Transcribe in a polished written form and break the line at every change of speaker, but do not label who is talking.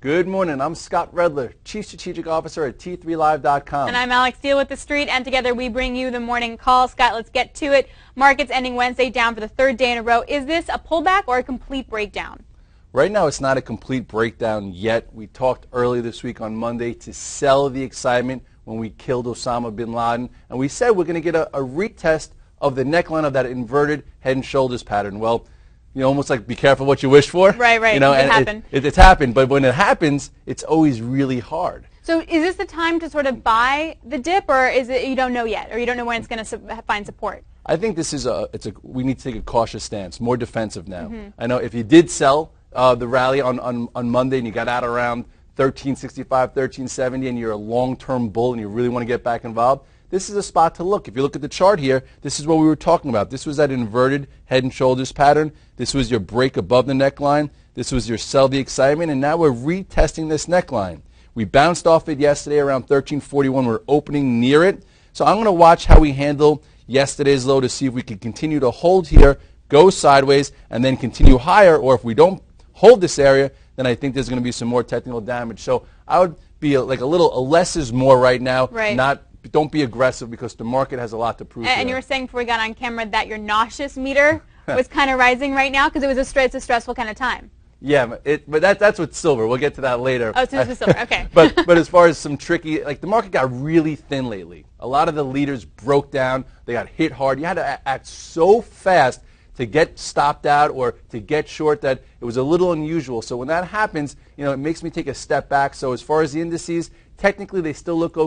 Good morning. I'm Scott Redler, Chief Strategic Officer at T3Live.com.
And I'm Alex Steele with The Street, and together we bring you the morning call. Scott, let's get to it. Markets ending Wednesday down for the third day in a row. Is this a pullback or a complete breakdown?
Right now, it's not a complete breakdown yet. We talked earlier this week on Monday to sell the excitement when we killed Osama bin Laden, and we said we're going to get a retest of the neckline of that inverted head and shoulders pattern. Well, almost like be careful what you wish for.
Right.
It happened. It's happened, but when it happens, it's always really hard.
So is this the time to sort of buy the dip, or is it you don't know yet, or you don't know when it's going to find support? I
think this is we need to take a cautious stance, more defensive now. I know if you did sell the rally on Monday and you got out around 1365, 1370, and you're a long-term bull and you really want to get back involved, this is a spot to look. If you look at the chart here, this is what we were talking about. This was that inverted head and shoulders pattern. This was your break above the neckline. This was your sell the excitement, and now we're retesting this neckline. We bounced off it yesterday around 1341. We're opening near it. So I'm going to watch how we handle yesterday's low to see if we can continue to hold here, go sideways, and then continue higher, or if we don't hold this area, then I think there's going to be some more technical damage. So I would be like a less is more right now.
Right.
Don't be aggressive because the market has a lot to prove.
And you were saying before we got on camera that your nauseous meter was kind of rising right now because it's a stressful kind of time.
Yeah, but that's with silver. We'll get to that later.
Oh, so it's with silver. Okay.
but as far as some tricky, like the market got really thin lately. A lot of the leaders broke down. They got hit hard. You had to act so fast to get stopped out or to get short that it was a little unusual. So when that happens, it makes me take a step back. So as far as the indices, technically they still look